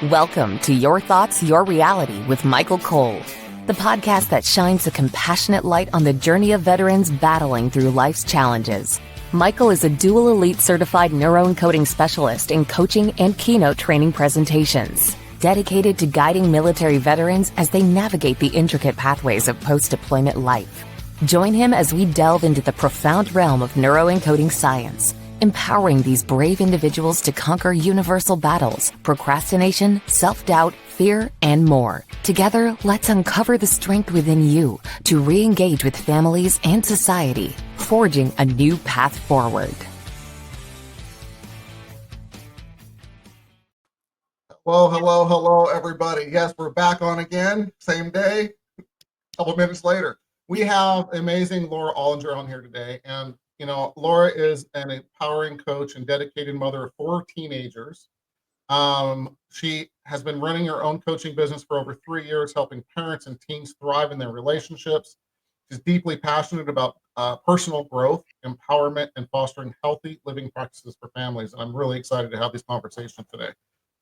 Welcome to Your Thoughts, Your Reality with Michael Cole, the podcast that shines a compassionate light on the journey of veterans battling through life's challenges. Michael is a dual elite certified neuroencoding specialist in coaching and keynote training presentations, dedicated to guiding military veterans as they navigate the intricate pathways of post-deployment life. Join him as we delve into the profound realm of neuroencoding science, empowering these brave individuals to conquer universal battles, procrastination, self-doubt, fear, and more. Together, let's uncover the strength within you to re-engage with families and society, forging a new path forward. Well, hello, everybody. Yes, we're back on again, same day, a couple minutes later. We have amazing Laura Ollinger on here today, and Laura is an empowering coach and dedicated mother of 4 teenagers. She has been running her own coaching business for over 3 years, helping parents and teens thrive in their relationships. She's deeply passionate about personal growth, empowerment, and fostering healthy living practices for families. And I'm really excited to have this conversation today.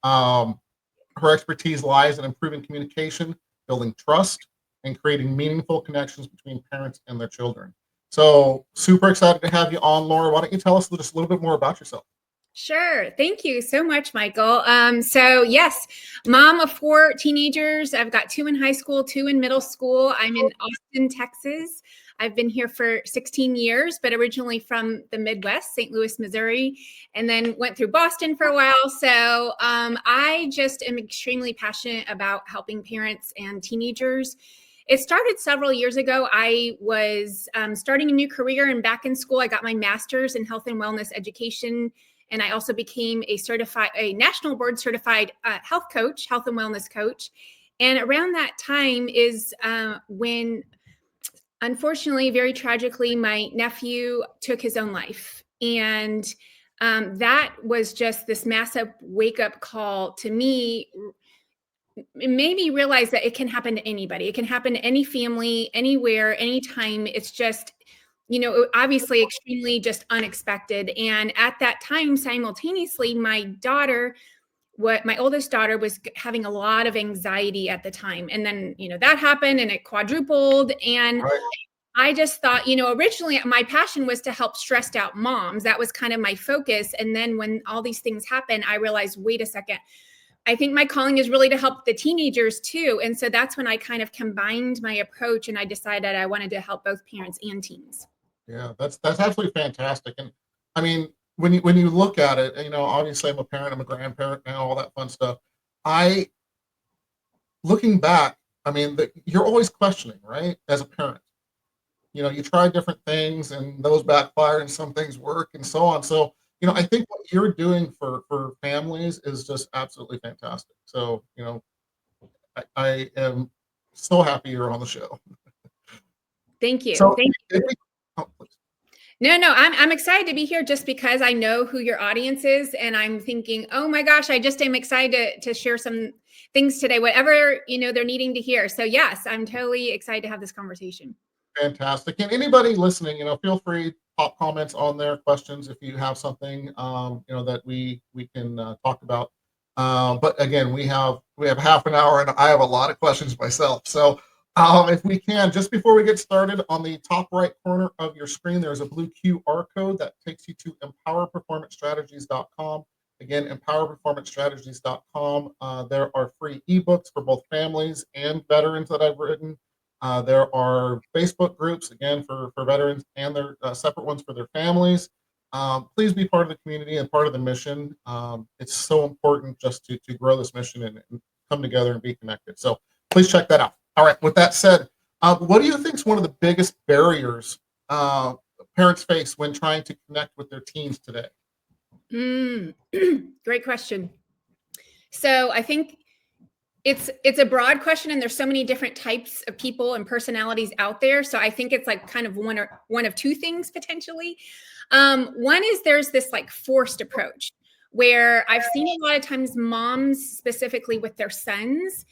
Her expertise lies in improving communication, building trust, and creating meaningful connections between parents and their children. So super excited to have you on, Laura. Why don't you tell us just a little bit more about yourself? Sure. Thank you so much, Michael. So yes, mom of 4 teenagers. I've got 2 in high school, 2 in middle school. I'm in Austin, Texas. I've been here for 16 years, but originally from the Midwest, St. Louis, Missouri, and then went through Boston for a while. So I just am extremely passionate about helping parents and teenagers. It started several years ago. I was starting a new career and back in school. I got my master's in health and wellness education. And I also became a national board certified health and wellness coach. And around that time is when, unfortunately, very tragically, my nephew took his own life. And that was just this massive wake up call to me. It made me realize that it can happen to anybody. It can happen to any family, anywhere, anytime. It's just, obviously extremely just unexpected. And at that time, simultaneously, my oldest daughter was having a lot of anxiety at the time. And then, that happened and it quadrupled. And right. I just thought, originally my passion was to help stressed out moms. That was kind of my focus. And then when all these things happened, I realized, wait a second, I think my calling is really to help the teenagers too. And so that's when I kind of combined my approach and I decided I wanted to help both parents and teens. Yeah, that's absolutely fantastic. And I mean, when you look at it, obviously I'm a parent, I'm a grandparent now, all that fun stuff. Looking back, I mean, you're always questioning, right? As a parent, you try different things and those backfire and some things work and so on. So, I think what you're doing for families is just absolutely fantastic. So, I am so happy you're on the show. Thank you. So, Thank you. No, I'm excited to be here just because I know who your audience is. And I'm thinking, oh my gosh, I just am excited to share some things today, whatever, they're needing to hear. So yes, I'm totally excited to have this conversation. Fantastic. And anybody listening, feel free to pop comments on their questions if you have something, that we can talk about. But again, we have half an hour and I have a lot of questions myself. So if we can, just before we get started, on the top right corner of your screen, there's a blue QR code that takes you to empowerperformancestrategies.com. Again, empowerperformancestrategies.com. There are free ebooks for both families and veterans that I've written. There are Facebook groups, again, for veterans and their separate ones for their families. Please be part of the community and part of the mission. It's so important just to grow this mission and come together and be connected. So please check that out. All right, with that said, what do you think is one of the biggest barriers parents face when trying to connect with their teens today? Great question. So I think it's a broad question and there's so many different types of people and personalities out there. So I think it's like kind of one of 2 things potentially. One is there's this like forced approach where I've seen a lot of times moms specifically with their sons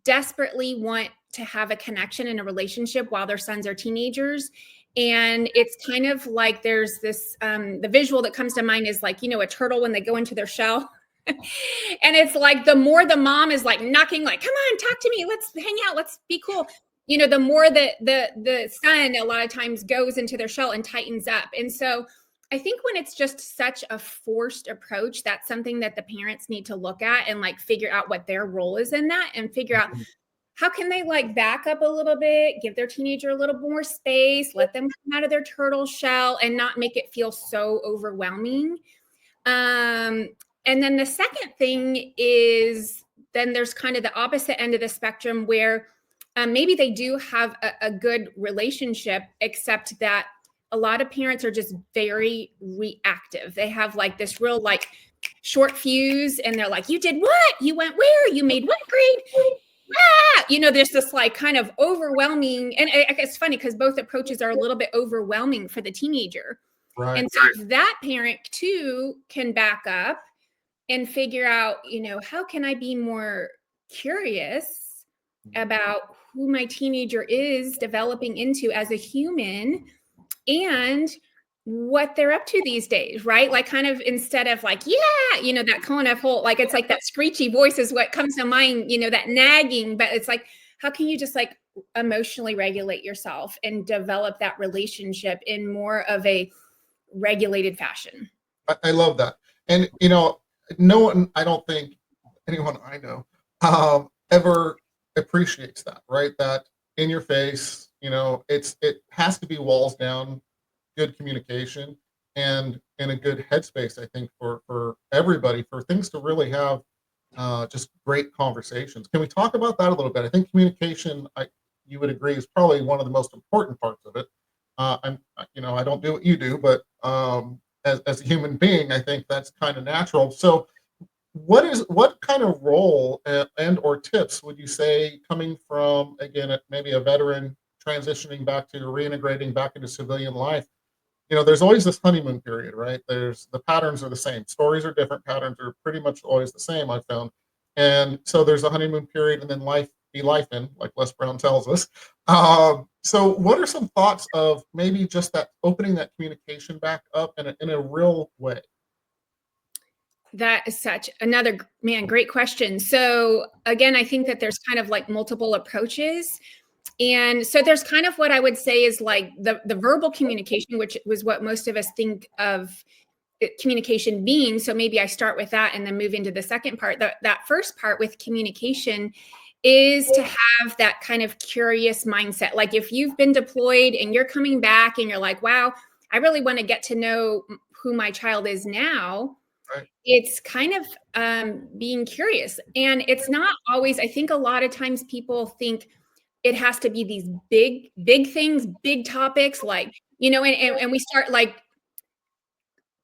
desperately want to have a connection and a relationship while their sons are teenagers. And it's kind of like there's this, the visual that comes to mind is like, a turtle when they go into their shell And it's like, the more the mom is like knocking, like, come on, talk to me, let's hang out, let's be cool, the more that the son a lot of times goes into their shell and tightens up. And so I think when it's just such a forced approach, that's something that the parents need to look at and like figure out what their role is in that, and figure out how can they like back up a little bit, give their teenager a little more space, let them come out of their turtle shell and not make it feel so overwhelming. And then the second thing is, then there's kind of the opposite end of the spectrum where maybe they do have a good relationship, except that a lot of parents are just very reactive. They have like this real like short fuse, and they're like, you did what? You went where? You made what grade? There's this like kind of overwhelming, and it's funny because both approaches are a little bit overwhelming for the teenager. Right. And so if that parent too can back up and figure out, how can I be more curious about who my teenager is developing into as a human and what they're up to these days, right? Like kind of instead of like, that kind of whole, like, it's like that screechy voice is what comes to mind, that nagging, but it's like, how can you just like emotionally regulate yourself and develop that relationship in more of a regulated fashion? I love that. And, no one, I don't think anyone I know ever appreciates that, right? That in your face, it has to be walls down, good communication, and in a good headspace, I think, for everybody, for things to really have just great conversations. Can we talk about that a little bit? I think communication, you would agree, is probably one of the most important parts of it. I don't do what you do, but as a human being, I think that's kind of natural. So what kind of role and or tips would you say, coming from, again, maybe a veteran transitioning back to reintegrating back into civilian life? There's always this honeymoon period, right? The patterns are the same. Stories are different. Patterns are pretty much always the same, I've found. And so there's a honeymoon period, and then life be life in, like Les Brown tells us. So what are some thoughts of maybe just that opening that communication back up in a real way? That is such another, great question. So again, I think that there's kind of like multiple approaches. And so there's kind of what I would say is like the verbal communication, which was what most of us think of communication being. So maybe I start with that and then move into the second part. That first part with communication is to have that kind of curious mindset. Like if you've been deployed and you're coming back and you're like, wow, I really want to get to know who my child is now. Right. It's kind of being curious. And it's not always, I think a lot of times people think it has to be these big things, big topics, like, and we start like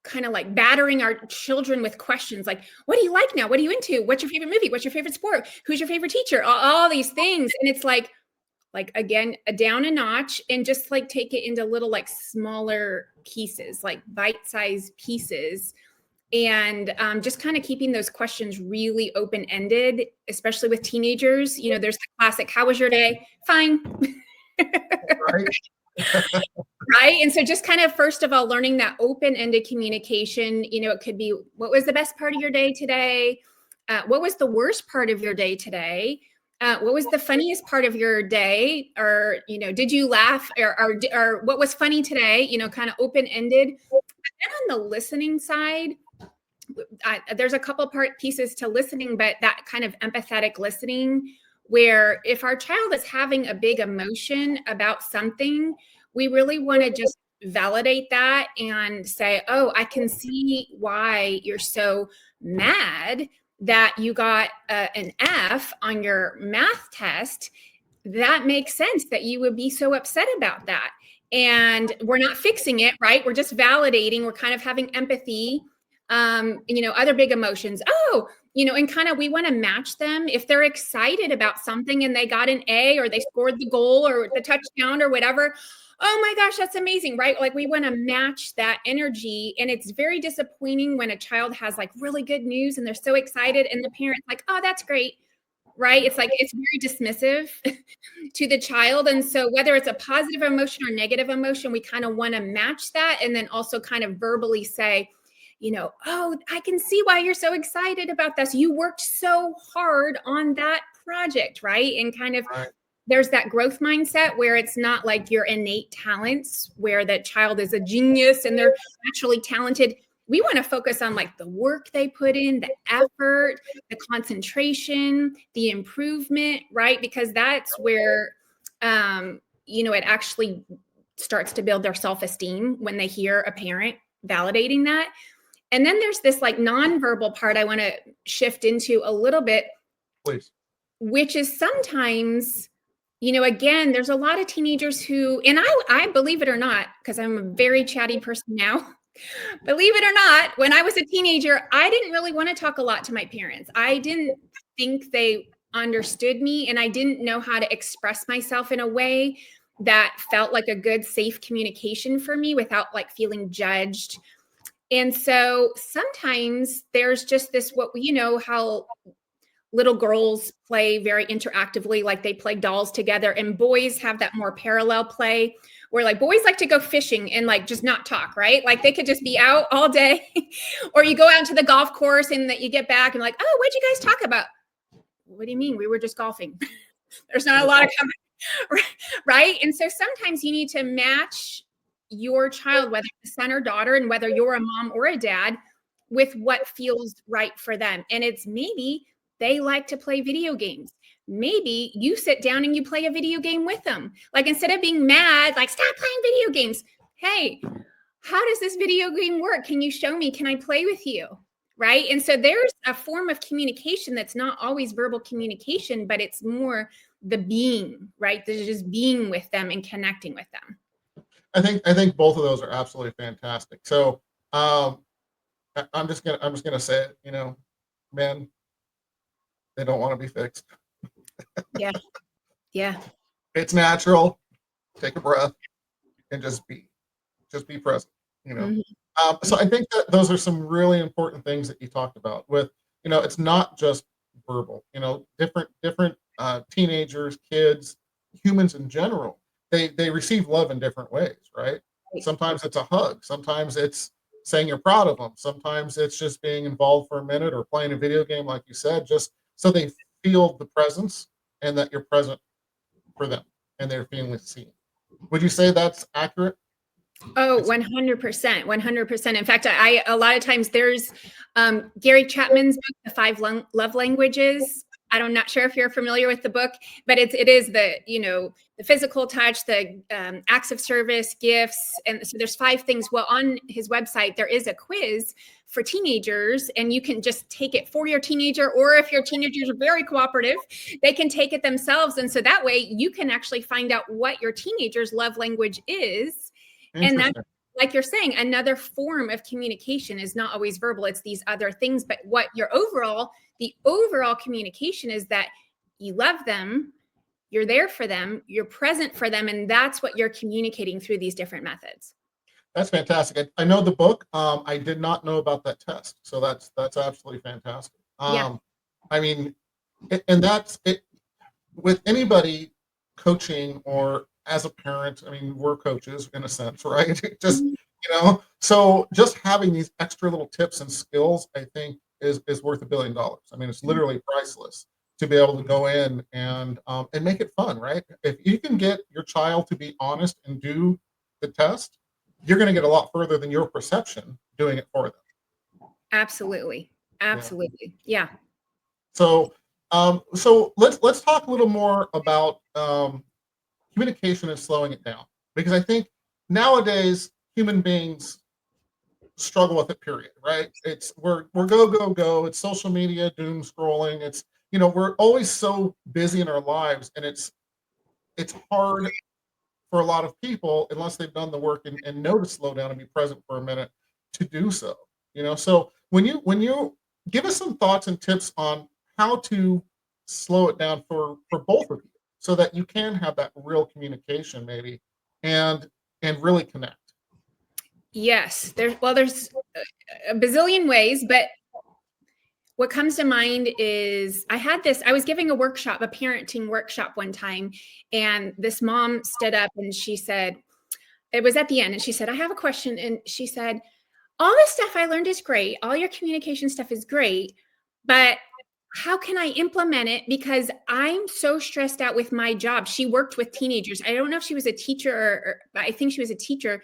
kind of like battering our children with questions like, what do you like now? What are you into? What's your favorite movie? What's your favorite sport? Who's your favorite teacher? All these things. And it's like again, down a notch, and just like take it into little like smaller pieces, like bite-sized pieces. And just kind of keeping those questions really open-ended, especially with teenagers. There's the classic, how was your day? Fine. Right. Right. And so just kind of, first of all, learning that open-ended communication, it could be, what was the best part of your day today? What was the worst part of your day today? What was the funniest part of your day? Or, did you laugh or what was funny today? Kind of open-ended. And on the listening side, there's a couple pieces to listening, but that kind of empathetic listening, where if our child is having a big emotion about something, we really want to just validate that and say, oh, I can see why you're so mad that you got an F on your math test. That makes sense that you would be so upset about that. And we're not fixing it, right? We're just validating. We're kind of having empathy. Other big emotions. And kind of, we want to match them. If they're excited about something and they got an A, or they scored the goal or the touchdown or whatever, oh my gosh, that's amazing, right? Like we want to match that energy. And it's very disappointing when a child has like really good news and they're so excited and the parent's like, oh, that's great. Right? It's like, it's very dismissive to the child. And so whether it's a positive emotion or negative emotion, we kind of want to match that. And then also kind of verbally say, oh, I can see why you're so excited about this. You worked so hard on that project, right? And kind of Right. there's that growth mindset where it's not like your innate talents, where that child is a genius and they're naturally talented. We want to focus on like the work they put in, the effort, the concentration, the improvement, right? Because that's where, it actually starts to build their self-esteem when they hear a parent validating that. And then there's this like nonverbal part I want to shift into a little bit, Please. which is sometimes, again, there's a lot of teenagers who, and I believe it or not, because I'm a very chatty person now, believe it or not, when I was a teenager, I didn't really want to talk a lot to my parents. I didn't think they understood me, and I didn't know how to express myself in a way that felt like a good, safe communication for me without like feeling judged. And so sometimes there's just this, how little girls play very interactively, like they play dolls together, and boys have that more parallel play where like boys like to go fishing and like just not talk, right? Like they could just be out all day or you go out to the golf course and that you get back and like, oh, what'd you guys talk about? What do you mean? We were just golfing. There's not a lot of coming, right? And so sometimes you need to match your child, whether it's a son or daughter, and whether you're a mom or a dad, with what feels right for them. And it's maybe they like to play video games. Maybe you sit down and you play a video game with them. Like instead of being mad, like stop playing video games. Hey, how does this video game work? Can you show me? Can I play with you? Right. And so there's a form of communication that's not always verbal communication, but it's more the being, right? There's just being with them and connecting with them. I think both of those are absolutely fantastic. So I'm just gonna say it, men, they don't want to be fixed. Yeah. Yeah. It's natural. Take a breath and just be present, Mhm. So I think that those are some really important things that you talked about with, it's not just verbal, different teenagers, kids, humans in general, they receive love in different ways, right? Right. Sometimes it's a hug. Sometimes it's saying you're proud of them. Sometimes it's just being involved for a minute or playing a video game, like you said, just so they feel the presence and that you're present for them and they're feeling seen. Would you say that's accurate? Oh, 100%, 100%. In fact, a lot of times there's Gary Chapman's book, The Five Love Languages. I'm not sure if you're familiar with the book, but it is the physical touch, the acts of service, gifts. And so there's 5 things. Well, on his website, there is a quiz for teenagers, and you can just take it for your teenager, or if your teenagers are very cooperative, they can take it themselves. And so that way you can actually find out what your teenager's love language is. And that's, like you're saying, another form of communication is not always verbal. It's these other things. But what the overall communication is that you love them, you're there for them, you're present for them. And that's what you're communicating through these different methods. That's fantastic. I know the book. I did not know about that test. So that's absolutely fantastic. Yeah. I mean, and that's it with anybody coaching or as a parent. I mean, we're coaches in a sense, right? Just, so just having these extra little tips and skills, I think is worth $1 billion. I mean, it's literally priceless to be able to go in and make it fun, right? If you can get your child to be honest and do the test, you're going to get a lot further than your perception doing it for them. Absolutely. Absolutely. Yeah. So, so let's talk a little more about communication and slowing it down, because I think nowadays human beings struggle with it. Period. Right? We're go. It's social media, doom scrolling. It's we're always so busy in our lives, and it's hard for a lot of people, unless they've done the work and know to slow down and be present for a minute, to do so. So when you give us some thoughts and tips on how to slow it down for both of you, so that you can have that real communication maybe and really connect. Yes. There's a bazillion ways, but what comes to mind is I was giving a parenting workshop one time, and this mom stood up and she said, it was at the end, and she said, I have a question. And she said, all the stuff I learned is great. All your communication stuff is great, but how can I implement it? Because I'm so stressed out with my job. She worked with teenagers. I don't know if she was a teacher or I think she was a teacher.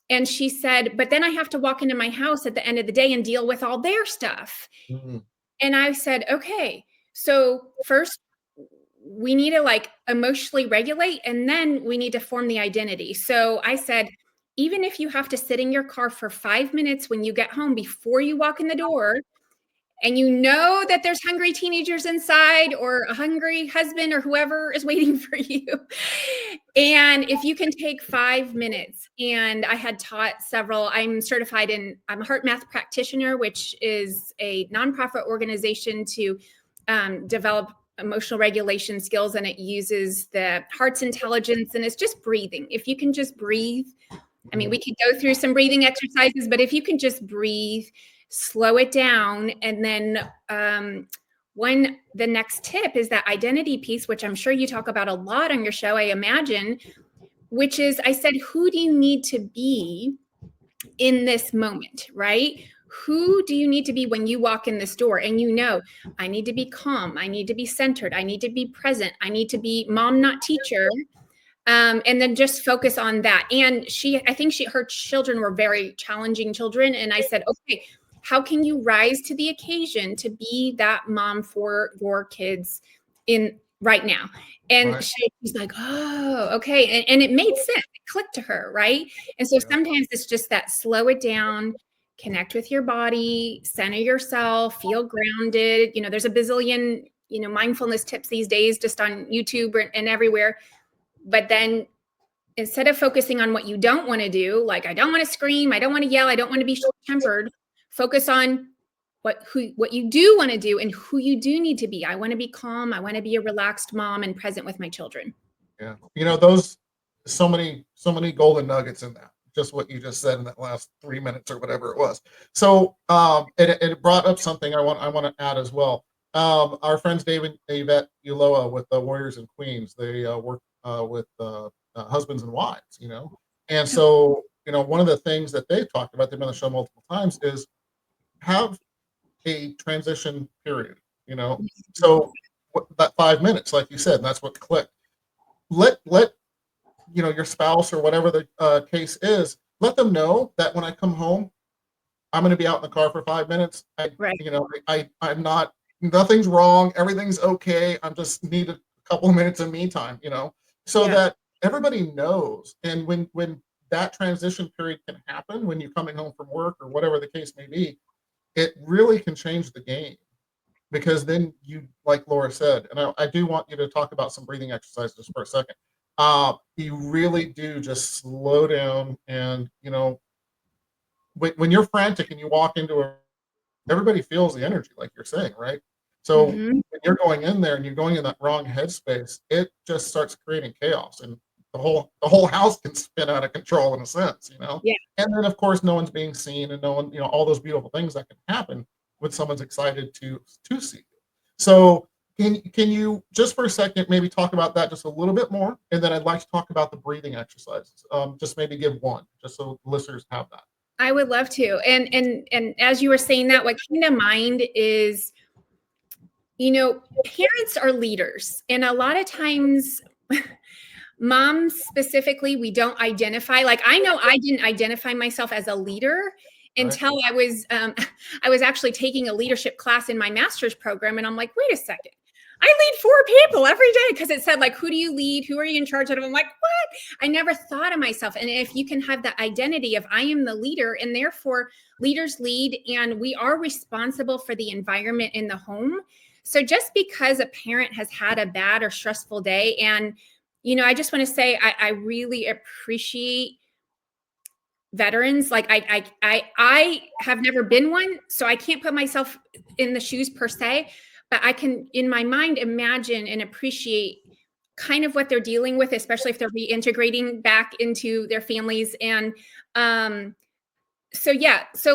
And she said, but then I have to walk into my house at the end of the day and deal with all their stuff. Mhm. And I said, okay, so first we need to like emotionally regulate, and then we need to form the identity. So I said, even if you have to sit in your car for 5 minutes when you get home before you walk in the door, and you know that there's hungry teenagers inside or a hungry husband or whoever is waiting for you. And if you can take 5 minutes, and I had taught several, I'm certified in, I'm a heart math practitioner, which is a nonprofit organization to develop emotional regulation skills. And it uses the heart's intelligence, and it's just breathing. If you can just breathe, I mean, we could go through some breathing exercises, but if you can just breathe, slow it down. And then the next tip is that identity piece, which I'm sure you talk about a lot on your show, I imagine, which is, I said, who do you need to be in this moment, right? Who do you need to be when you walk in this door? And you know, I need to be calm. I need to be centered. I need to be present. I need to be mom, not teacher. And then just focus on that. And I think her children were very challenging children. And I said, okay, how can you rise to the occasion to be that mom for your kids in right now? And Right. she's like, oh, okay. And it made sense. It clicked to her. Right. And so sometimes it's just that slow it down, connect with your body, center yourself, feel grounded. You know, there's a bazillion, mindfulness tips these days, just on YouTube and everywhere. But then instead of focusing on what you don't want to do, like I don't want to scream, I don't want to yell, I don't want to be short-tempered, focus on what you do want to do and who you do need to be. I want to be calm. I want to be a relaxed mom and present with my children. Yeah. Those, so many golden nuggets in that. Just what you just said in that last 3 minutes or whatever it was. So it brought up something I want to add as well. Our friends Dave and Yvette Uloa with the Warriors and Queens, they work with husbands and wives, and so one of the things that they've talked about, they've been on the show multiple times, is have a transition period. So that 5 minutes, like you said, and that's what clicked. Let your spouse or whatever the case is, let them know that when I come home, I'm going to be out in the car for 5 minutes. I'm not, nothing's wrong. Everything's okay. I just need a couple of minutes of me time, so that everybody knows. And when that transition period can happen, when you're coming home from work or whatever the case may be, it really can change the game. Because then you, like Laura said, and I do want you to talk about some breathing exercises for a second. You really do just slow down, and when you're frantic and you walk into everybody feels the energy, like you're saying, right? So when you're going in there and you're going in that wrong headspace, it just starts creating chaos, and the whole house can spin out of control in a sense, Yeah. And then of course no one's being seen, and no one, all those beautiful things that can happen when someone's excited to see you. So can you just for a second maybe talk about that just a little bit more, and then I'd like to talk about the breathing exercises. Just maybe give one, just so listeners have that. I would love to. And as you were saying that, what came to mind is, parents are leaders, and a lot of times moms specifically, we don't identify. Like, I know I didn't identify myself as a leader until I was actually taking a leadership class in my master's program. And I'm like, wait a second, I lead 4 people every day, because it said, like, who do you lead? Who are you in charge of? I'm like, what? I never thought of myself. And if you can have the identity of I am the leader, and therefore leaders lead, and we are responsible for the environment in the home. So just because a parent has had a bad or stressful day, and I just want to say I really appreciate veterans. Like I have never been one, so I can't put myself in the shoes per se, but I can, in my mind, imagine and appreciate kind of what they're dealing with, especially if they're reintegrating back into their families. And so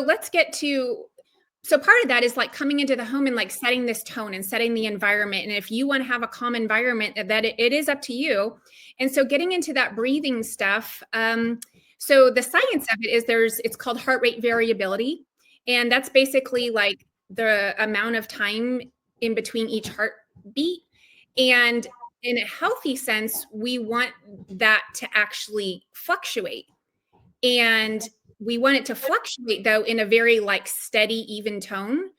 let's get to. So part of that is like coming into the home and like setting this tone and setting the environment. And if you want to have a calm environment, that it is up to you. And so getting into that breathing stuff. So the science of it is it's called heart rate variability. And that's basically like the amount of time in between each heartbeat. And in a healthy sense, we want that to actually fluctuate. And we want it to fluctuate though in a very like steady, even tone,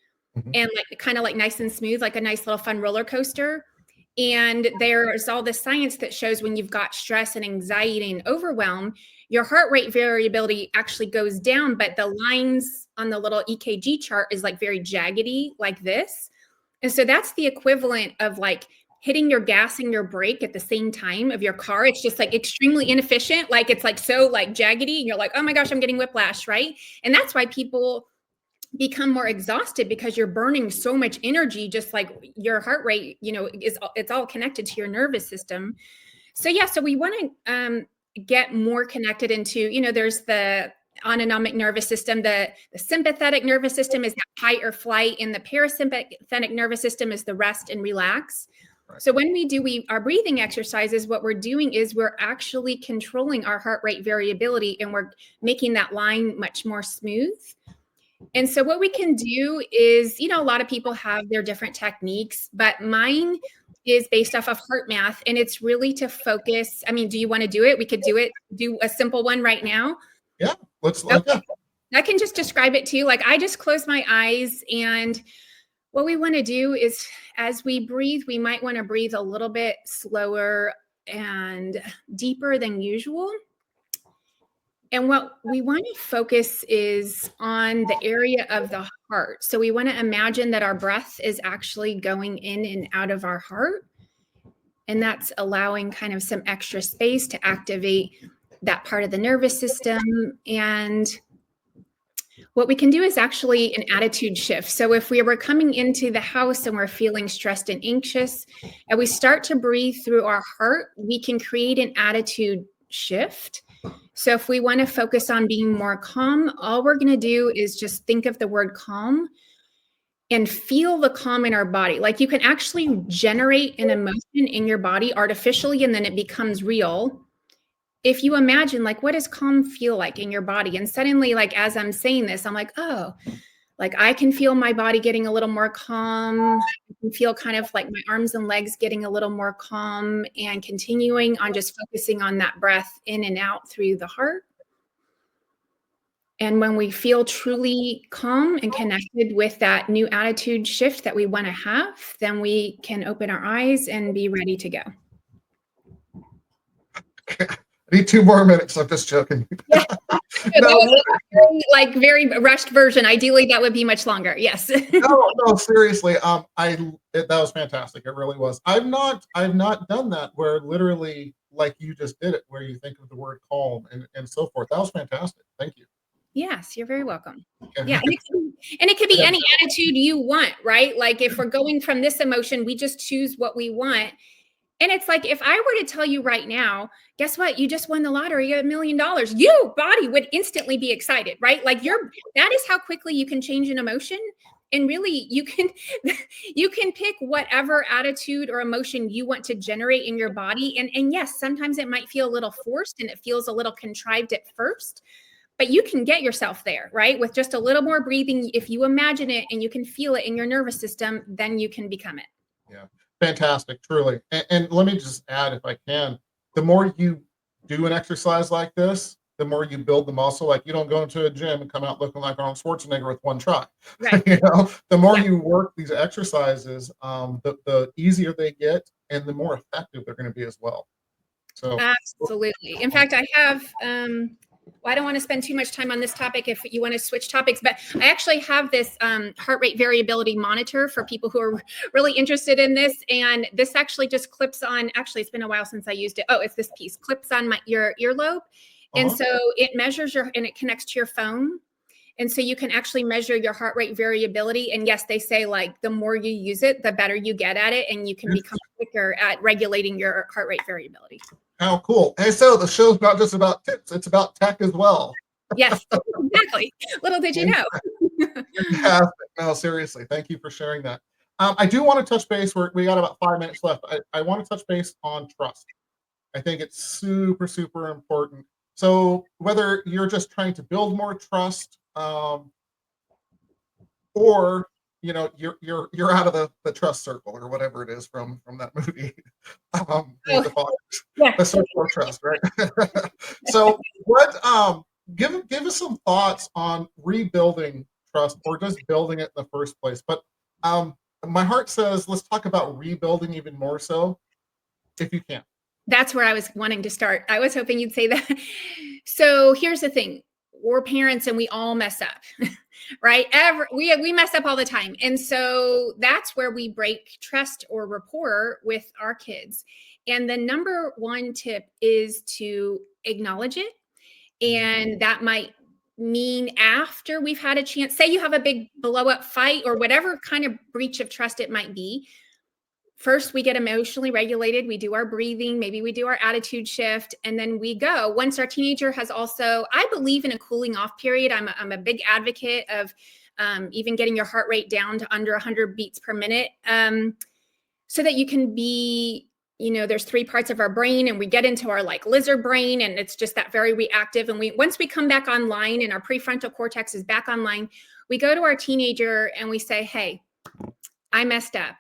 and like kind of like nice and smooth, like a nice little fun roller coaster. And there's all this science that shows when you've got stress and anxiety and overwhelm, your heart rate variability actually goes down, but the lines on the little EKG chart is like very jaggedy like this. And so that's the equivalent of like hitting your gas and your brake at the same time of your car. It's just like extremely inefficient. Like it's like so like jaggedy and you're like, oh my gosh, I'm getting whiplash, right? And that's why people become more exhausted, because you're burning so much energy, just like your heart rate, it's all connected to your nervous system. So yeah, so we want to get more connected into, there's the autonomic nervous system. The sympathetic nervous system is fight or flight, and the parasympathetic nervous system is the rest and relax. Right. So when we do our breathing exercises, what we're doing is we're actually controlling our heart rate variability, and we're making that line much more smooth. And so what we can do is, a lot of people have their different techniques, but mine is based off of heart math, and it's really to focus. I mean, do you want to do it? We could do a simple one right now. Yeah, let's I can just describe it to you. Like I just close my eyes, and what we want to do is as we breathe, we might want to breathe a little bit slower and deeper than usual. And what we want to focus is on the area of the heart. So we want to imagine that our breath is actually going in and out of our heart. And that's allowing kind of some extra space to activate that part of the nervous system. And what we can do is actually an attitude shift. So if we were coming into the house and we're feeling stressed and anxious, and we start to breathe through our heart, we can create an attitude shift. So if we want to focus on being more calm, all we're going to do is just think of the word calm and feel the calm in our body. Like you can actually generate an emotion in your body artificially, and then it becomes real. If you imagine, like, what does calm feel like in your body? And suddenly, like, as I'm saying this, I'm like, oh, like I can feel my body getting a little more calm. I can feel kind of like my arms and legs getting a little more calm, and continuing on just focusing on that breath in and out through the heart. And when we feel truly calm and connected with that new attitude shift that we want to have, then we can open our eyes and be ready to go. I need 2 more minutes. I'm just joking. Yeah. No, very rushed version. Ideally, that would be much longer. Yes. No, seriously. That was fantastic. It really was. I've not done that where literally like you just did it, where you think of the word calm and so forth. That was fantastic. Thank you. Yes, you're very welcome. Yeah. And it could be any attitude you want, right? Like if we're going from this emotion, we just choose what we want. And it's like, if I were to tell you right now, guess what? You just won the lottery, you got $1 million. Your body would instantly be excited, right? Like that is how quickly you can change an emotion. And really you can pick whatever attitude or emotion you want to generate in your body. And yes, sometimes it might feel a little forced and it feels a little contrived at first, but you can get yourself there, right? With just a little more breathing. If you imagine it and you can feel it in your nervous system, then you can become it. Yeah. Fantastic, truly. And let me just add, if I can, the more you do an exercise like this, the more you build the muscle. Like you don't go into a gym and come out looking like Arnold Schwarzenegger with one try. Right. The more you work these exercises, the easier they get and the more effective they're going to be as well. So absolutely. In fact, I have I don't want to spend too much time on this topic if you want to switch topics, but I actually have this heart rate variability monitor for people who are really interested in this. And this actually just clips on, actually, it's been a while since I used it. Oh, it's this piece, clips on your earlobe. And so it measures and it connects to your phone. And so you can actually measure your heart rate variability. And yes, they say like the more you use it, the better you get at it. And you can become quicker at regulating your heart rate variability. How cool. Hey, so the show's not just about tips, it's about tech as well. Yes, exactly. Little did you know. Fantastic. No, seriously. Thank you for sharing that. I do want to touch base. We got about 5 minutes left. I want to touch base on trust. I think it's super, super important So whether you're just trying to build more trust, or you're out of the trust circle or whatever it is from that movie, Meet the Fockers, Yeah. the circle of trust, right? So what give us some thoughts on rebuilding trust or just building it in the first place. But my heart says let's talk about rebuilding even more so, if you can. That's where I was wanting to start. I was hoping you'd say that. So here's the thing. We're parents and we all mess up, right? We mess up all the time. And so that's where we break trust or rapport with our kids. And the number one tip is to acknowledge it. And that might mean after we've had a chance, say you have a big blow up fight or whatever kind of breach of trust it might be. First, we get emotionally regulated. We do our breathing. Maybe we do our attitude shift, and then we go. Once our teenager has also, I believe in a cooling off period. I'm a big advocate of even getting your heart rate down to under 100 beats per minute, so that you can be, there's 3 parts of our brain, and we get into our like lizard brain, and it's just that very reactive. And once we come back online and our prefrontal cortex is back online, we go to our teenager and we say, "Hey, I messed up."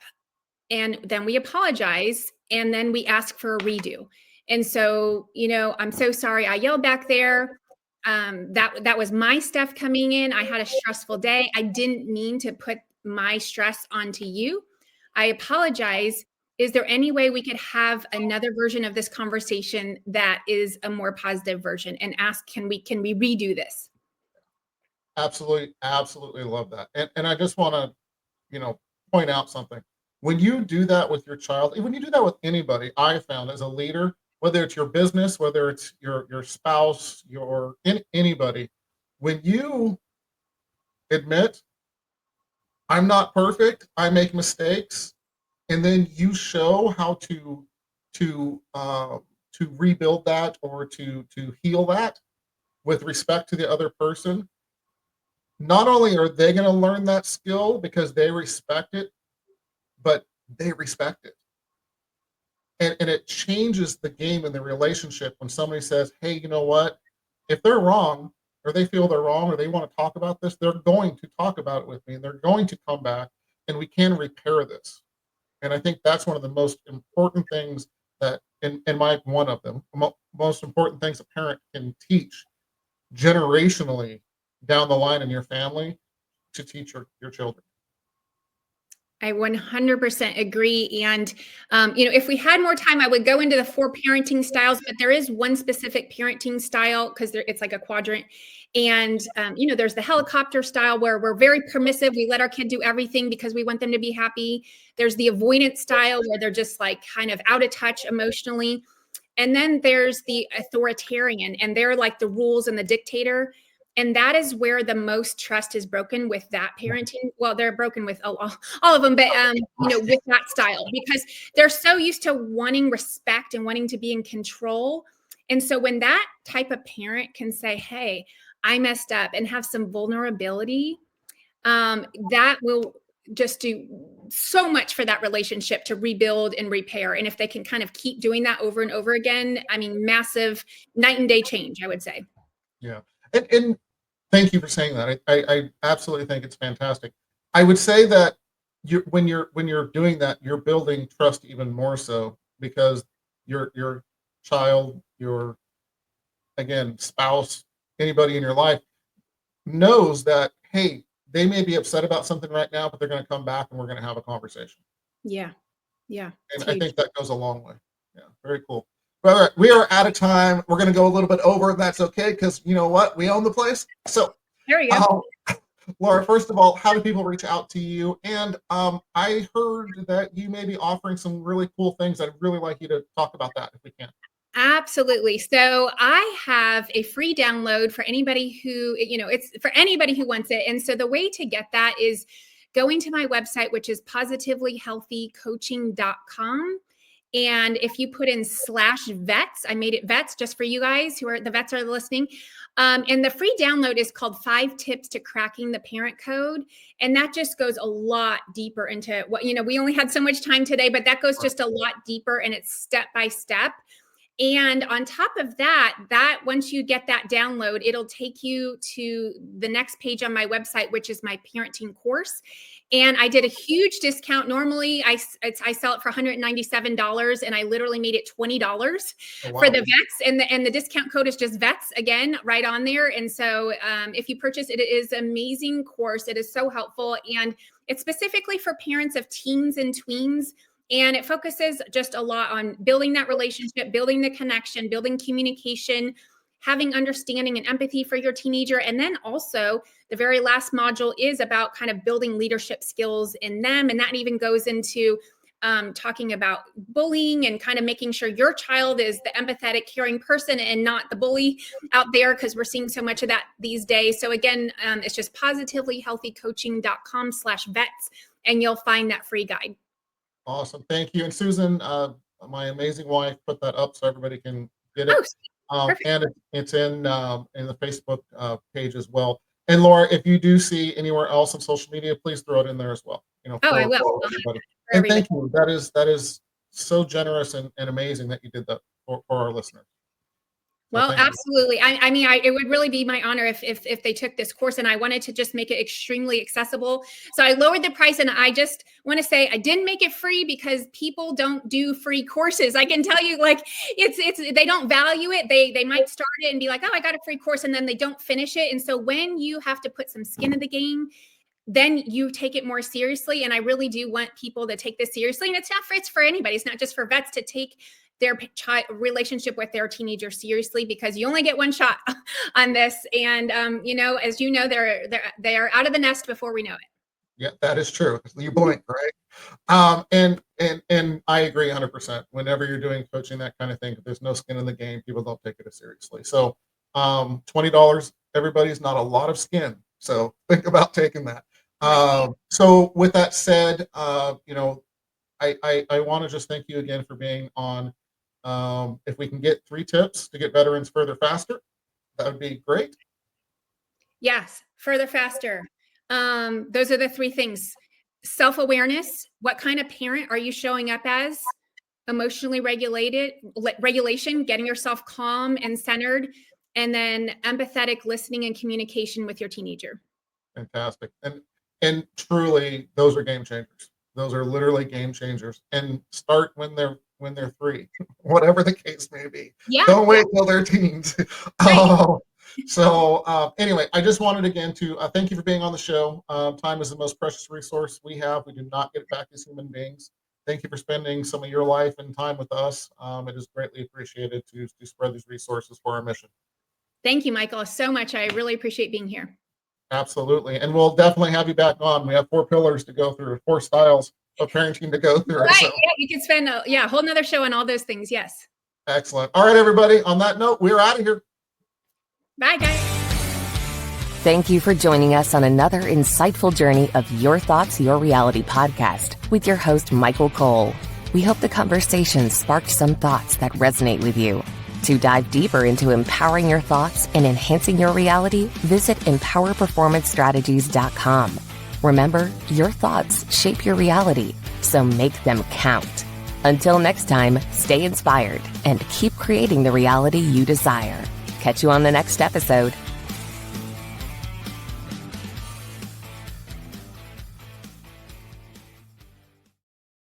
And then we apologize, and then we ask for a redo. And so, I'm so sorry I yelled back there. That was my stuff coming in. I had a stressful day. I didn't mean to put my stress onto you. I apologize. Is there any way we could have another version of this conversation that is a more positive version, and ask, can we redo this? Absolutely love that. And I just want to, point out something. When you do that with your child, and when you do that with anybody, I found as a leader, whether it's your business, whether it's your spouse, anybody, when you admit, I'm not perfect, I make mistakes, and then you show how to rebuild that or to heal that with respect to the other person, not only are they going to learn that skill because they respect it, but they respect it. And it changes the game in the relationship when somebody says, hey, you know what? If they're wrong, or they feel they're wrong, or they want to talk about this, they're going to talk about it with me, and they're going to come back, and we can repair this. And I think that's one of the most important things that, one of them, most important things a parent can teach generationally down the line in your family, to teach your children. I 100% agree. And, if we had more time, I would go into the 4 parenting styles, but there is one specific parenting style because it's like a quadrant. And, there's the helicopter style where we're very permissive. We let our kid do everything because we want them to be happy. There's the avoidance style where they're just like kind of out of touch emotionally. And then there's the authoritarian, and they're like the rules and the dictator. And that is where the most trust is broken with that parenting. Well, they're broken with all of them, but with that style, because they're so used to wanting respect and wanting to be in control. And so when that type of parent can say, hey, I messed up, and have some vulnerability, that will just do so much for that relationship to rebuild and repair. And if they can kind of keep doing that over and over again, I mean, massive night and day change, I would say. Yeah. And thank you for saying that. I absolutely think it's fantastic. I would say that when you're doing that, you're building trust even more so, because your child, your, again, spouse, anybody in your life knows that, hey, they may be upset about something right now, but they're going to come back and we're going to have a conversation. Yeah. And I think that goes a long way. Yeah, very cool. All right, we are out of time. We're going to go a little bit over, and that's okay, because you know what? We own the place. So there you go. Laura, first of all, how do people reach out to you? And I heard that you may be offering some really cool things. I'd really like you to talk about that if we can. Absolutely. So I have a free download for anybody who, it's for anybody who wants it. And so the way to get that is going to my website, which is positivelyhealthycoaching.com. And if you put in /vets, I made it vets just for you guys who are the vets are listening. And the free download is called 5 Tips to Cracking the Parent Code. And that just goes a lot deeper into what, we only had so much time today, but that goes just a lot deeper, and it's step by step. And on top of that once you get that download, it'll take you to the next page on my website, which is my parenting course. And I did a huge discount. Normally I sell it for $197, and I literally made it $20 for the vets. And the discount code is just vets again, right on there. And so if you purchase it, it is an amazing course. It is so helpful. And it's specifically for parents of teens and tweens. And it focuses just a lot on building that relationship, building the connection, building communication, having understanding and empathy for your teenager. And then also the very last module is about kind of building leadership skills in them. And that even goes into talking about bullying and kind of making sure your child is the empathetic, caring person and not the bully out there, because we're seeing so much of that these days. So again, it's just positivelyhealthycoaching.com/vets, and you'll find that free guide. Awesome. Thank you. And Susan, my amazing wife, put that up so everybody can get it. And it's in the Facebook page as well. And Laura, if you do see anywhere else on social media, please throw it in there as well. I will. And thank you. That is so generous and amazing that you did that for our listeners. Well, absolutely. I mean, it would really be my honor if they took this course, and I wanted to just make it extremely accessible. So I lowered the price, and I just want to say I didn't make it free because people don't do free courses. I can tell you, like, it's they don't value it. They might start it and be like, oh, I got a free course, and then they don't finish it. And so when you have to put some skin in the game, then you take it more seriously. And I really do want people to take this seriously. And it's for anybody. It's not just for vets to take their relationship with their teenager seriously, because you only get one shot on this. And, as you know, they are out of the nest before we know it. Yeah, that is true. You blink, right? And I agree 100%. Whenever you're doing coaching, that kind of thing, if there's no skin in the game, people don't take it as seriously. So $20, everybody's not a lot of skin. So think about taking that. So with that said, I want to just thank you again for being on. If we can get 3 tips to get veterans further faster, that would be great. Yes, further faster. Those are the 3 things. Self-awareness. What kind of parent are you showing up as? Emotionally regulation, getting yourself calm and centered, and then empathetic listening and communication with your teenager. Fantastic. And truly, those are game changers. Those are literally game changers. And start when they're 3, whatever the case may be. Yeah. Don't wait till they're teens. Anyway, I just wanted again to thank you for being on the show. Time is the most precious resource we have. We do not get it back as human beings. Thank you for spending some of your life and time with us. It is greatly appreciated to spread these resources for our mission. Thank you, Michael, so much. I really appreciate being here. Absolutely. And we'll definitely have you back on. We have 4 pillars to go through, 4 styles of parenting to go through. Right. So. Yeah, you could spend a whole nother show on all those things. Yes. Excellent. All right, everybody. On that note, we're out of here. Bye, guys. Thank you for joining us on another insightful journey of Your Thoughts, Your Reality podcast with your host, Michael Cole. We hope the conversation sparked some thoughts that resonate with you. To dive deeper into empowering your thoughts and enhancing your reality, visit empowerperformancestrategies.com. Remember, your thoughts shape your reality, so make them count. Until next time, stay inspired and keep creating the reality you desire. Catch you on the next episode.